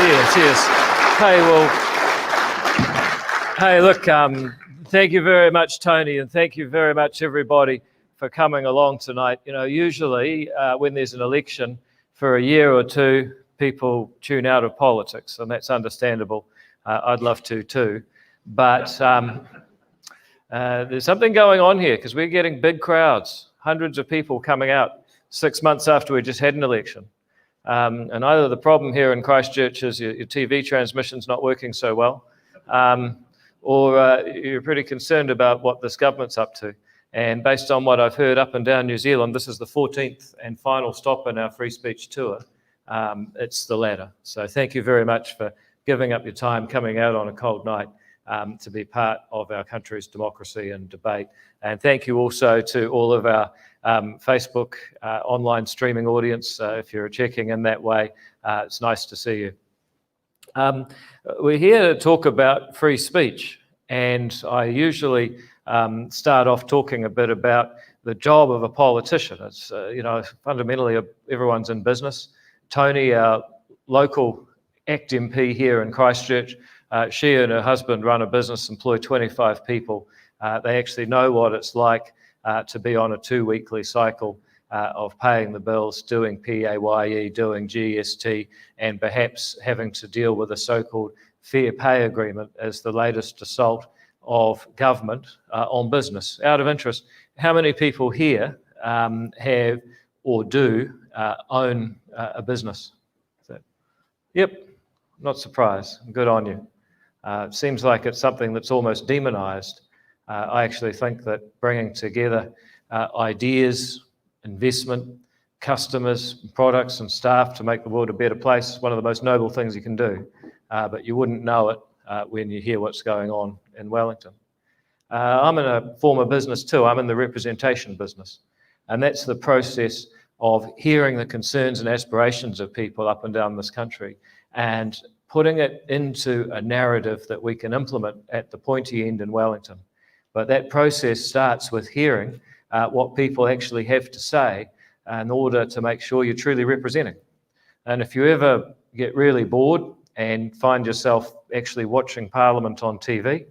Cheers. Hey, well, hey, look, thank you very much, Tony, and thank you very much, everybody, for coming along tonight. You know, usually when there's an election for a year or two, people tune out of politics, and that's understandable. I'd love to too. But there's something going on here because we're getting big crowds, hundreds of people coming out 6 months after we just had an election. And either the problem here in Christchurch is your TV transmission's not working so well, or you're pretty concerned about what this government's up to. And based on what I've heard up and down New Zealand, this is the 14th and final stop in our free speech tour. It's the latter. So thank you very much for giving up your time, coming out on a cold night to be part of our country's democracy and debate. And thank you also to all of our Facebook online streaming audience. If you're checking in that way, it's nice to see you. We're here to talk about free speech, and I usually start off talking a bit about the job of a politician. It's, you know, fundamentally everyone's in business. Tony, our local ACT MP here in Christchurch, she and her husband run a business, employ 25 people. They actually know what it's like to be on a 2-weekly cycle of paying the bills, doing PAYE, doing GST, and perhaps having to deal with a so-called fair pay agreement as the latest assault of government on business. Out of interest, how many people here have or do own a business? Yep, not surprised. Good on you. It seems like it's something that's almost demonized. I actually think that bringing together ideas, investment, customers, products and staff to make the world a better place is one of the most noble things you can do. But you wouldn't know it when you hear what's going on in Wellington. I'm in a former business too. I'm in the representation business. And that's the process of hearing the concerns and aspirations of people up and down this country and putting it into a narrative that we can implement at the pointy end in Wellington. But that process starts with hearing what people actually have to say in order to make sure you're truly representing. And if you ever get really bored and find yourself actually watching Parliament on TV,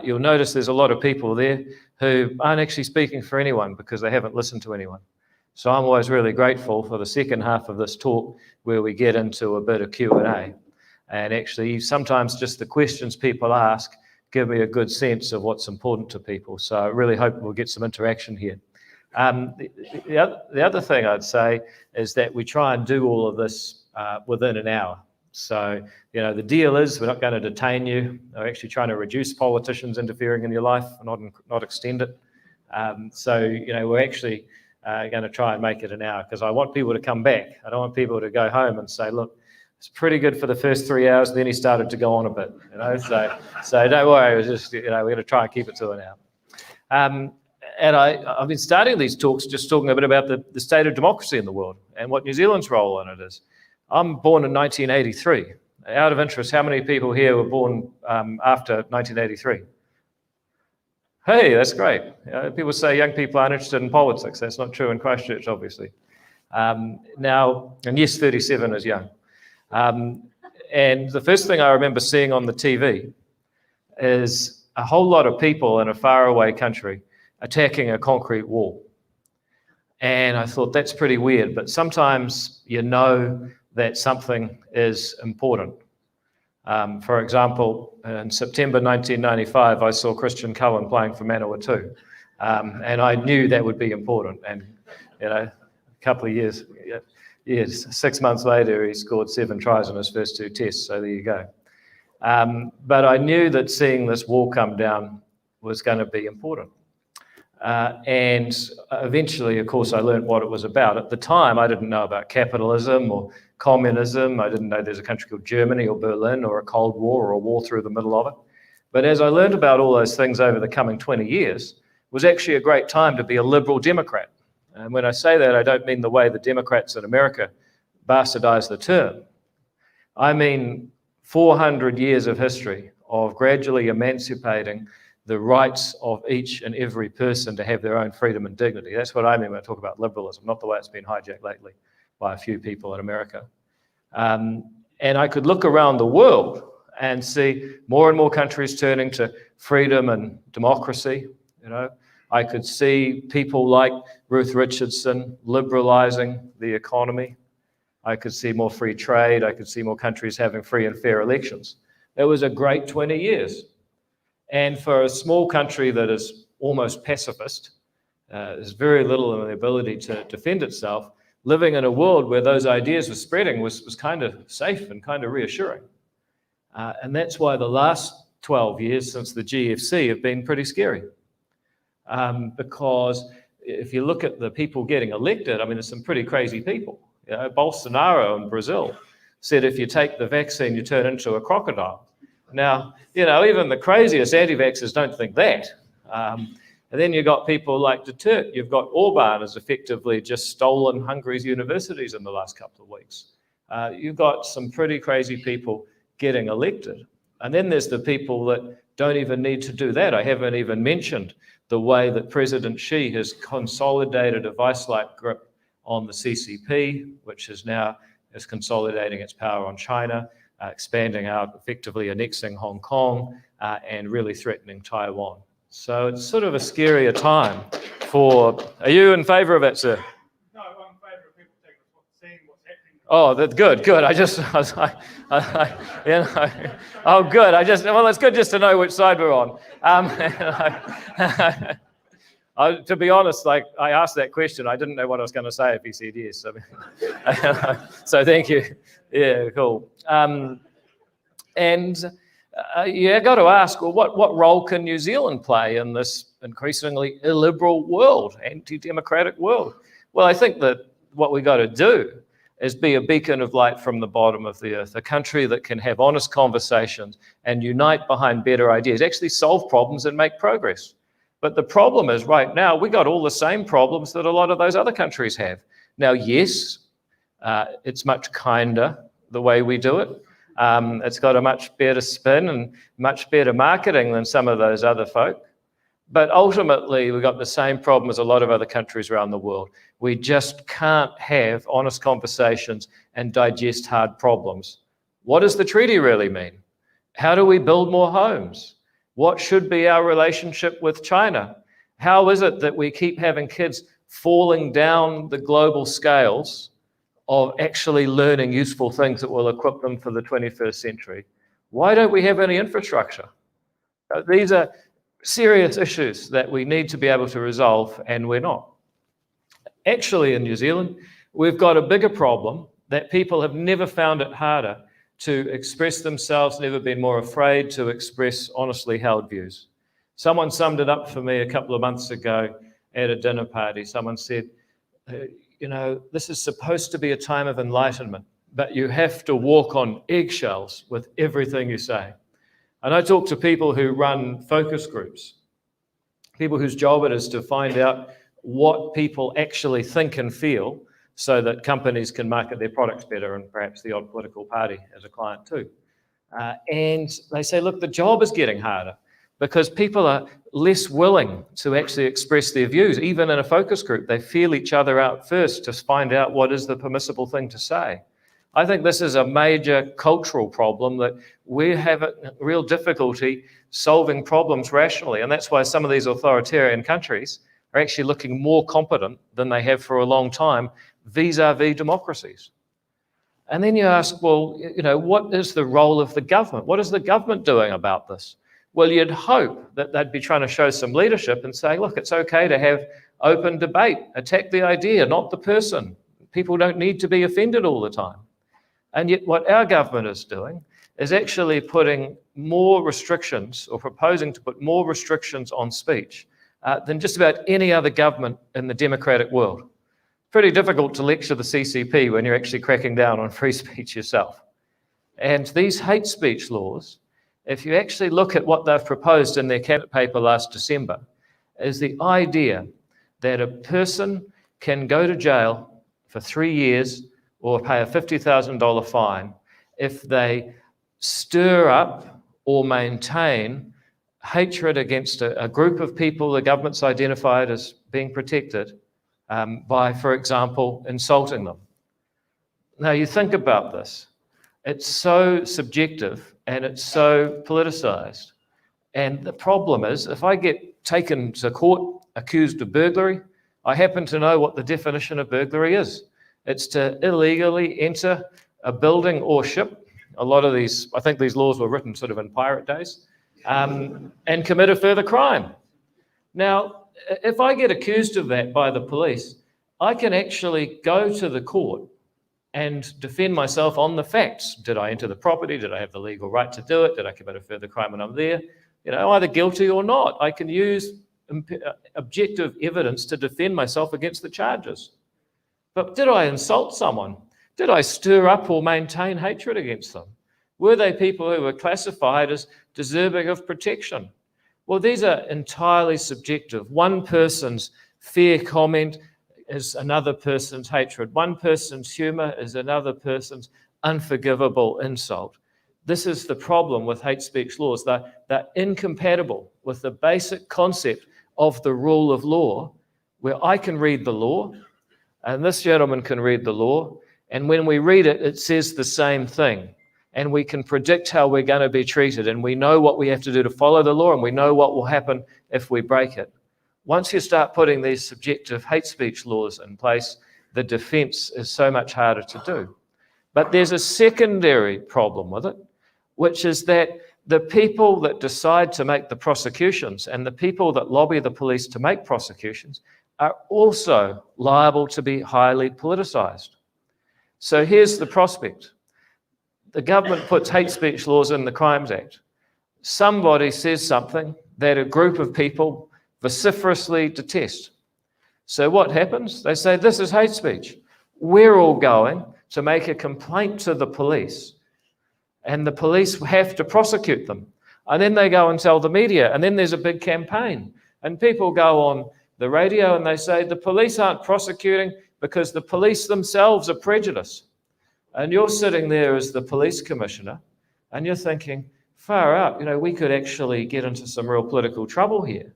you'll notice there's a lot of people there who aren't actually speaking for anyone because they haven't listened to anyone. So I'm always really grateful for the second half of this talk where we get into a bit of Q&A. And actually, sometimes just the questions people ask give me a good sense of what's important to people. So I really hope we'll get some interaction here. The other thing I'd say is that we try and do all of this within an hour. So, you know, the deal is we're not going to detain you. We're actually trying to reduce politicians interfering in your life, not extend it. So, you know, we're actually going to try and make it an hour because I want people to come back. I don't want people to go home and say, look, it's pretty good for the first 3 hours, then he started to go on a bit, you know. So don't worry, it was just, you know, we're going to try and keep it to an hour. And I've been starting these talks just talking a bit about the state of democracy in the world and what New Zealand's role in it is. I'm born in 1983. Out of interest, how many people here were born after 1983? Hey, that's great. You know, people say young people aren't interested in politics. That's not true in Christchurch, obviously. Now, and yes, 37 is young. And the first thing I remember seeing on the TV is a whole lot of people in a faraway country attacking a concrete wall. And I thought, that's pretty weird, but sometimes you know that something is important. For example, in September 1995, I saw Christian Cullen playing for Manawatu, and I knew that would be important. And, you know, a couple of years, 6 months later, he scored 7 tries in his first 2 tests, so there you go. But I knew that seeing this wall come down was going to be important. And eventually, of course, I learned what it was about. At the time, I didn't know about capitalism or communism. I didn't know there's a country called Germany or Berlin or a Cold War or a war through the middle of it. But as I learned about all those things over the coming 20 years, it was actually a great time to be a liberal Democrat. And when I say that, I don't mean the way the Democrats in America bastardize the term. I mean 400 years of history of gradually emancipating the rights of each and every person to have their own freedom and dignity. That's what I mean when I talk about liberalism, not the way it's been hijacked lately by a few people in America. And And I could look around the world and see more and more countries turning to freedom and democracy. I could see people like Ruth Richardson liberalizing the economy. I could see more free trade. I could see more countries having free and fair elections. It was a great 20 years. And for a small country that is almost pacifist, there's very little in the ability to defend itself, living in a world where those ideas were spreading was kind of safe and kind of reassuring. And that's why the last 12 years since the GFC have been pretty scary. Because if you look at the people getting elected, I mean, there's some pretty crazy people. Bolsonaro in Brazil said if you take the vaccine, you turn into a crocodile. Now, even the craziest anti-vaxxers don't think that. And then you've got people like Duterte. You've got Orban has effectively just stolen Hungary's universities in the last couple of weeks. You've got some pretty crazy people getting elected. And then there's the people that don't even need to do that. I haven't even mentioned the way that President Xi has consolidated a vice-like grip on the CCP, which is consolidating its power on China, expanding out, effectively annexing Hong Kong, and really threatening Taiwan. So it's sort of a scarier time for... Are you in favour of that, sir? No, I'm in favour of people seeing what's happening. Oh, that's good. Oh, good. Well, it's good just to know which side we're on. To be honest, I asked that question. I didn't know what I was going to say if he said yes. So thank you. Yeah, cool. You got to ask, well, what role can New Zealand play in this increasingly illiberal world, anti-democratic world? Well, I think that what we got to do is be a beacon of light from the bottom of the earth, a country that can have honest conversations and unite behind better ideas, actually solve problems and make progress. But the problem is right now, we got all the same problems that a lot of those other countries have. Now, yes, it's much kinder the way we do it. It's got a much better spin and much better marketing than some of those other folk. But ultimately, we've got the same problem as a lot of other countries around the world. We just can't have honest conversations and digest hard problems. What does the treaty really mean? How do we build more homes? What should be our relationship with China? How is it that we keep having kids falling down the global scales of actually learning useful things that will equip them for the 21st century? Why don't we have any infrastructure? These are serious issues that we need to be able to resolve, and we're not. Actually, in New Zealand, we've got a bigger problem that people have never found it harder to express themselves, never been more afraid to express honestly held views. Someone summed it up for me a couple of months ago at a dinner party. Someone said, this is supposed to be a time of enlightenment, but you have to walk on eggshells with everything you say. And I talk to people who run focus groups, people whose job it is to find out what people actually think and feel so that companies can market their products better, and perhaps the odd political party as a client too. And they say, look, the job is getting harder because people are less willing to actually express their views. Even in a focus group, they feel each other out first to find out what is the permissible thing to say. I think this is a major cultural problem that we have a real difficulty solving problems rationally. And that's why some of these authoritarian countries are actually looking more competent than they have for a long time vis-a-vis democracies. And then you ask, well, what is the role of the government? What is the government doing about this? Well, you'd hope that they'd be trying to show some leadership and say, look, it's okay to have open debate, attack the idea, not the person. People don't need to be offended all the time. And yet what our government is doing is actually putting more restrictions, or proposing to put more restrictions on speech than just about any other government in the democratic world. Pretty difficult to lecture the CCP when you're actually cracking down on free speech yourself. And these hate speech laws, if you actually look at what they've proposed in their cabinet paper last December, is the idea that a person can go to jail for 3 years or pay a $50,000 fine if they stir up or maintain hatred against a group of people the government's identified as being protected by, for example, insulting them. Now, you think about this. It's so subjective and it's so politicized. And the problem is, if I get taken to court accused of burglary, I happen to know what the definition of burglary is. It's to illegally enter a building or ship. A lot of these, I think these laws were written sort of in pirate days, and commit a further crime. Now, if I get accused of that by the police, I can actually go to the court and defend myself on the facts. Did I enter the property? Did I have the legal right to do it? Did I commit a further crime when I'm there? Either guilty or not. I can use objective evidence to defend myself against the charges. But did I insult someone? Did I stir up or maintain hatred against them? Were they people who were classified as deserving of protection? Well, these are entirely subjective. One person's fair comment is another person's hatred. One person's humour is another person's unforgivable insult. This is the problem with hate speech laws. They're incompatible with the basic concept of the rule of law, where I can read the law, and this gentleman can read the law, and when we read it, it says the same thing. And we can predict how we're going to be treated, and we know what we have to do to follow the law, and we know what will happen if we break it. Once you start putting these subjective hate speech laws in place, the defense is so much harder to do. But there's a secondary problem with it, which is that the people that decide to make the prosecutions and the people that lobby the police to make prosecutions are also liable to be highly politicized. So here's the prospect. The government puts hate speech laws in the Crimes Act. Somebody says something that a group of people vociferously detest. So what happens? They say, this is hate speech. We're all going to make a complaint to the police, and the police have to prosecute them. And then they go and tell the media, and then there's a big campaign. And people go on the radio and they say, the police aren't prosecuting because the police themselves are prejudiced. And you're sitting there as the police commissioner, and you're thinking, far out, we could actually get into some real political trouble here.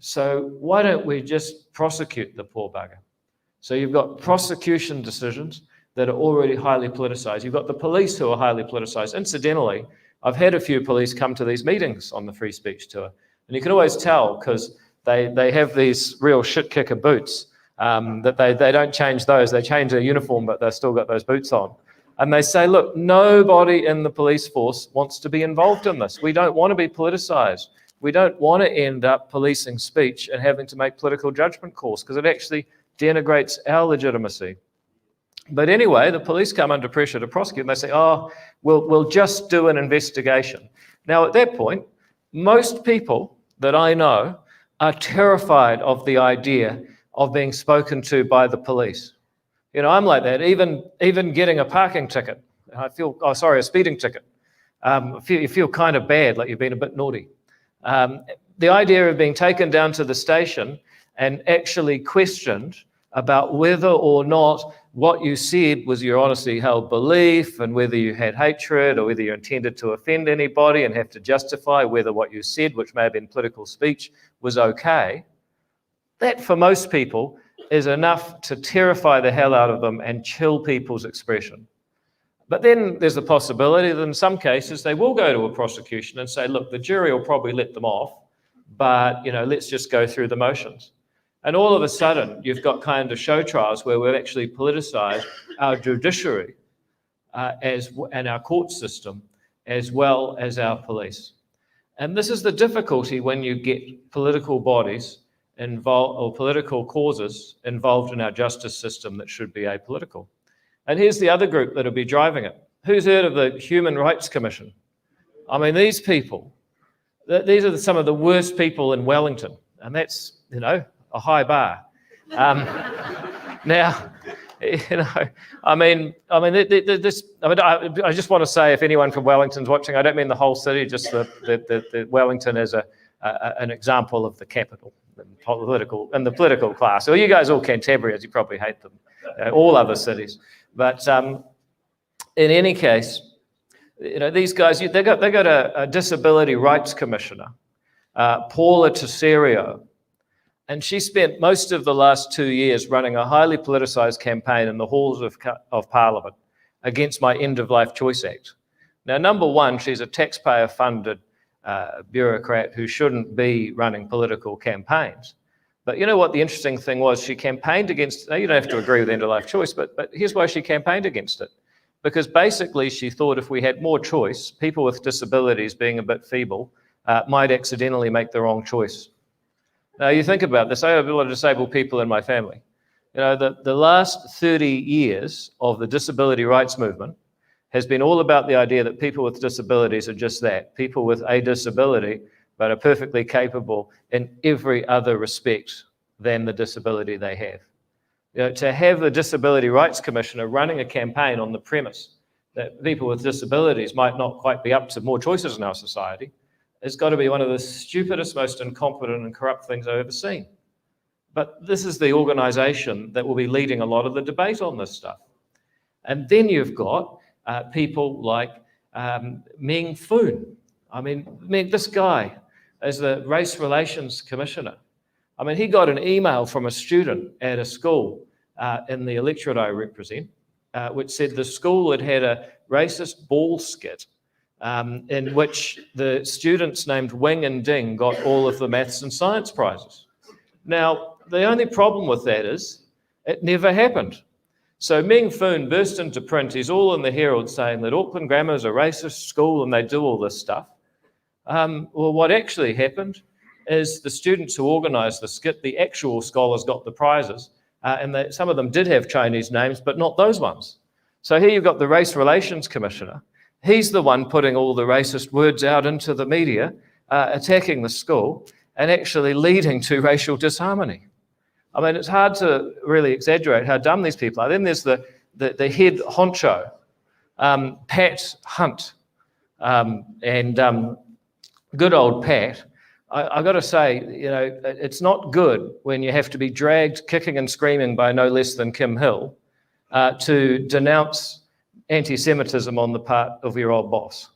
So why don't we just prosecute the poor bugger? So you've got prosecution decisions that are already highly politicized. You've got the police who are highly politicized. Incidentally, I've had a few police come to these meetings on the free speech tour, and you can always tell because they have these real shit kicker boots that they don't change those. They change their uniform, but they've still got those boots on. And they say, look, nobody in the police force wants to be involved in this. We don't want to be politicized. We don't want to end up policing speech and having to make political judgment calls because it actually denigrates our legitimacy. But anyway, the police come under pressure to prosecute, and they say, oh, we'll just do an investigation. Now, at that point, most people that I know are terrified of the idea of being spoken to by the police. I'm like that. Even getting a parking ticket, a speeding ticket. You feel kind of bad, like you've been a bit naughty. The idea of being taken down to the station and actually questioned about whether or not what you said was your honestly held belief, and whether you had hatred or whether you intended to offend anybody and have to justify whether what you said, which may have been political speech, was okay. That, for most people, is enough to terrify the hell out of them and chill people's expression. But then there's the possibility that in some cases they will go to a prosecution and say, look, the jury will probably let them off, but let's just go through the motions. And all of a sudden, you've got kind of show trials where we've actually politicized our judiciary and our court system, as well as our police. And this is the difficulty when you get political bodies involved, or political causes involved in our justice system that should be apolitical. And here's the other group that'll be driving it. Who's heard of the Human Rights Commission? I mean, these people, these are some of the worst people in Wellington, and that's, a high bar. Now, I just want to say, if anyone from Wellington's watching, I don't mean the whole city, just the Wellington as an example of the capital, the political class. Well, you guys all Cantabrians, you probably hate them, all other cities. But in any case, these guys, they got a disability rights commissioner, Paula Tesserio. And she spent most of the last 2 years running a highly politicized campaign in the halls of Parliament against my End of Life Choice Act. Now, number one, she's a taxpayer-funded bureaucrat who shouldn't be running political campaigns. But you know what the interesting thing was? She campaigned against, now you don't have to agree with End of Life Choice, but here's why she campaigned against it. Because basically she thought if we had more choice, people with disabilities being a bit feeble might accidentally make the wrong choice. Now you think about this, I have a lot of disabled people in my family. You know, the last 30 years of the disability rights movement has been all about the idea that people with disabilities are just that, people with a disability, but are perfectly capable in every other respect than the disability they have. You know, to have the Disability Rights Commissioner running a campaign on the premise that people with disabilities might not quite be up to more choices in our society has got to be one of the stupidest, most incompetent and corrupt things I've ever seen. But this is the organisation that will be leading a lot of the debate on this stuff. And then you've got people like Meng Foon. I mean, this guy is the Race Relations Commissioner. I mean, he got an email from a student at a school in the electorate I represent, which said the school had had a racist ball skit in which the students named Wing and Ding got all of the maths and science prizes. Now, the only problem with that is it never happened. So Meng Foon burst into print. He's all in the Herald saying that Auckland Grammar is a racist school and they do all this stuff. Well, what actually happened is the students who organised the skit, the actual scholars got the prizes, and some of them did have Chinese names, but not those ones. So here you've got the Race Relations Commissioner. He's the one putting all the racist words out into the media, attacking the school, and actually leading to racial disharmony. I mean, it's hard to really exaggerate how dumb these people are. Then there's the head honcho, Pat Hunt, and good old Pat. I've got to say, you know, it's not good when you have to be dragged kicking and screaming by no less than Kim Hill to denounce anti-Semitism on the part of your old boss.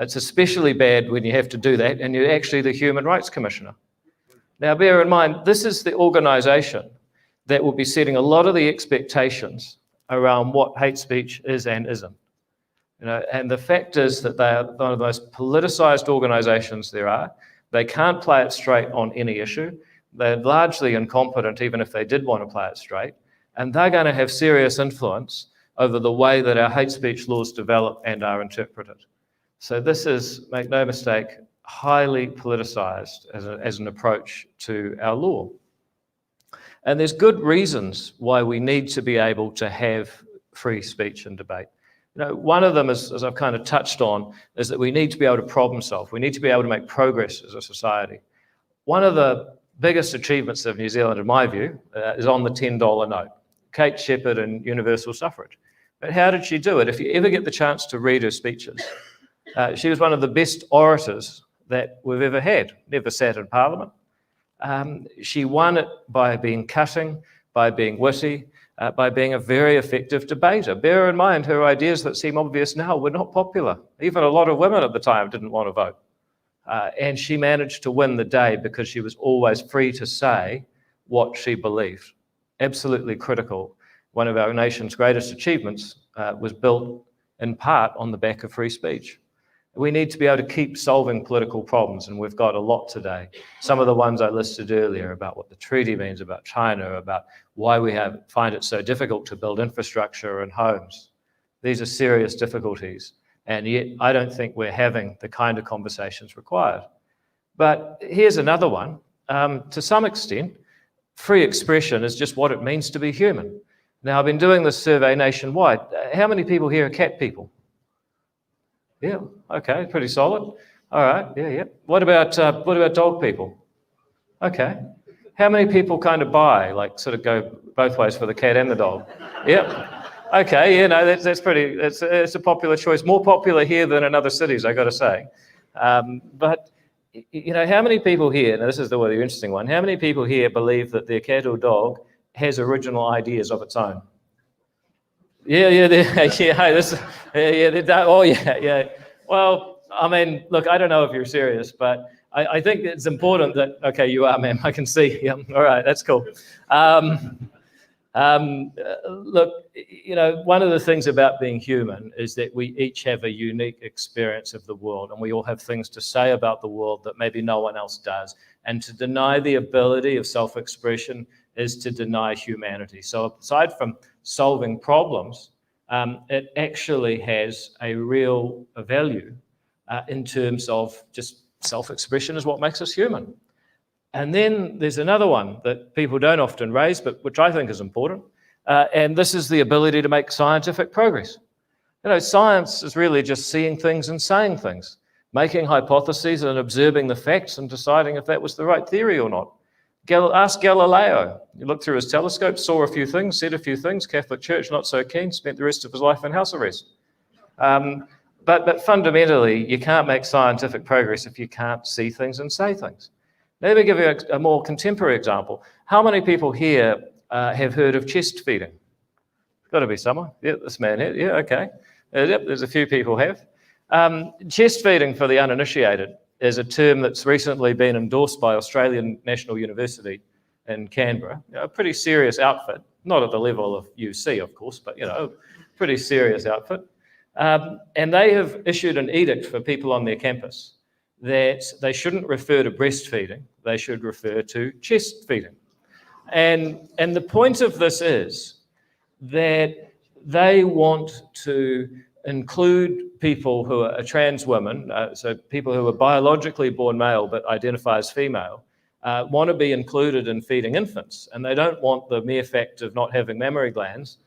It's especially bad when you have to do that and you're actually the Human Rights Commissioner. Now, bear in mind, this is the organisation that will be setting a lot of the expectations around what hate speech is and isn't. You know, and the fact is that they are one of the most politicised organisations there are. They can't play it straight on any issue. They're largely incompetent, even if they did want to play it straight. And they're going to have serious influence over the way that our hate speech laws develop and are interpreted. So this is, make no mistake, highly politicised as an approach to our law. And there's good reasons why we need to be able to have free speech and debate. You know, one of them, as I've kind of touched on, is that we need to be able to problem solve. We need to be able to make progress as a society. One of the biggest achievements of New Zealand, in my view, is on the $10 note. Kate Shepherd and universal suffrage. But how did she do it? If you ever get the chance to read her speeches, she was one of the best orators that we've ever had. Never sat in Parliament. She won it by being cutting, by being witty, by being a very effective debater. Bear in mind, her ideas that seem obvious now were not popular. Even a lot of women at the time didn't want to vote. And she managed to win the day because she was always free to say what she believed. Absolutely critical. One of our nation's greatest achievements was built in part on the back of free speech. We need to be able to keep solving political problems, and we've got a lot today. Some of the ones I listed earlier about what the treaty means, about China, about why we find it so difficult to build infrastructure and homes. These are serious difficulties, and yet I don't think we're having the kind of conversations required. But here's another one. To some extent, free expression is just what it means to be human. Now, I've been doing this survey nationwide. How many people here are cat people? Yeah, okay, pretty solid. All right, yeah. What about dog people? Okay. How many people kind of buy, like sort of go both ways for the cat and the dog? Yep. Okay, yeah, no, that's pretty, it's a popular choice. More popular here than in other cities, I got to say. But, you know, how many people here, now this is the really interesting one, how many people here believe that their cat or dog has original ideas of its own? Yeah. Well, I mean, look, I don't know if you're serious, but I think it's important that, okay, you are, ma'am, I can see. Yeah, all right, that's cool. Look, one of the things about being human is that we each have a unique experience of the world, and we all have things to say about the world that maybe no one else does. And to deny the ability of self-expression is to deny humanity. So aside from solving problems, it actually has a real value in terms of just self-expression is what makes us human. And then there's another one that people don't often raise, but which I think is important, and this is the ability to make scientific progress. Science is really just seeing things and saying things, making hypotheses and observing the facts and deciding if that was the right theory or not. Ask Galileo. He looked through his telescope, saw a few things, said a few things, Catholic Church not so keen, spent the rest of his life in house arrest. But fundamentally, you can't make scientific progress if you can't see things and say things. Let me give you a more contemporary example. How many people here have heard of chest feeding? Got to be someone. Yeah, this man here. Yeah, okay. Yep, there's a few people have. Chest feeding, for the uninitiated, is a term that's recently been endorsed by Australian National University in Canberra. A pretty serious outfit, not at the level of UC, of course, but a pretty serious outfit. And they have issued an edict for people on their campus that they shouldn't refer to breastfeeding, they should refer to chest feeding. And the point of this is that they want to include people who are trans women, so people who are biologically born male but identify as female, want to be included in feeding infants, and they don't want the mere fact of not having mammary glands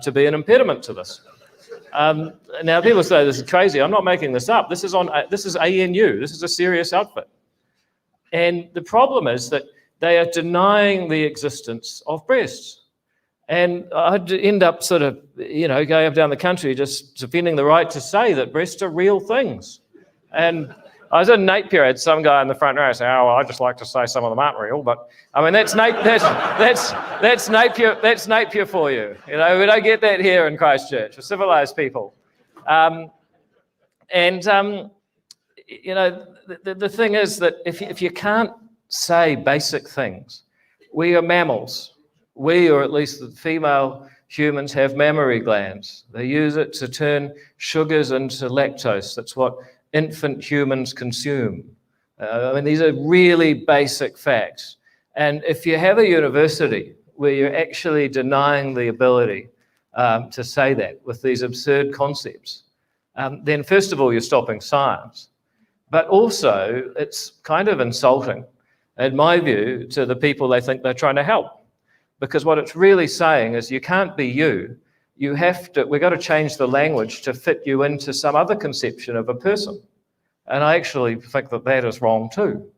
to be an impediment to this. Now, people say this is crazy. I'm not making this up. This is ANU. This is a serious outfit. And the problem is that they are denying the existence of breasts. And I'd end up sort of, going up down the country just defending the right to say that breasts are real things. And I was in Napier, I had some guy in the front row say, "Oh, well, I just like to say some of them aren't real." But I mean, that's Napier for you. We don't get that here in Christchurch. We're civilized people. The thing is that if you can't say basic things, we are mammals. We, or at least the female humans, have mammary glands. They use it to turn sugars into lactose. That's what infant humans consume. These are really basic facts. And if you have a university where you're actually denying the ability to say that with these absurd concepts, then first of all, you're stopping science. But also, it's kind of insulting, in my view, to the people they think they're trying to help. Because what it's really saying is you can't be you. We've got to change the language to fit you into some other conception of a person. And I actually think that is wrong too.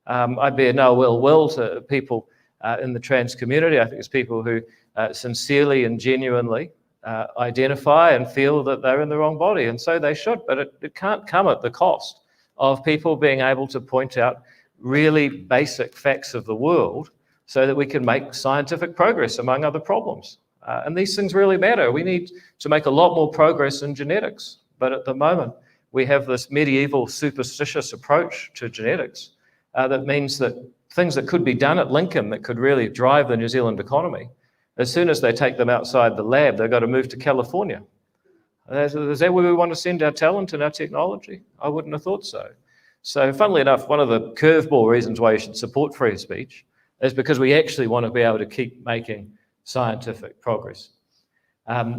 I bear no ill will to people in the trans community. I think it's people who sincerely and genuinely identify and feel that they're in the wrong body, and so they should. But it can't come at the cost of people being able to point out really basic facts of the world so that we can make scientific progress, among other problems. And these things really matter. We need to make a lot more progress in genetics. But at the moment, we have this medieval superstitious approach to genetics that means that things that could be done at Lincoln that could really drive the New Zealand economy, as soon as they take them outside the lab, they've got to move to California. Is that where we want to send our talent and our technology? I wouldn't have thought so. So funnily enough, one of the curveball reasons why you should support free speech is because we actually want to be able to keep making scientific progress.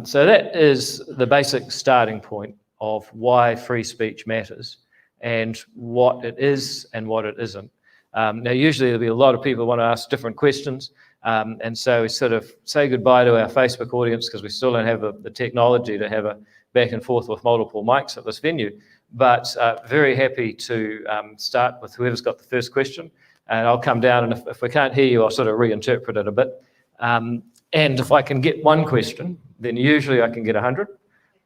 So that is the basic starting point of why free speech matters and what it is and what it isn't. Now, usually there'll be a lot of people who want to ask different questions, and so we sort of say goodbye to our Facebook audience because we still don't have the technology to have a back and forth with multiple mics at this venue, but very happy to start with whoever's got the first question. And I'll come down, and if we can't hear you, I'll sort of reinterpret it a bit. And if I can get one question, then usually I can get 100.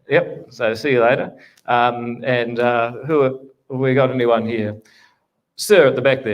Yep, so see you later. Have we got anyone here? Sir, at the back there.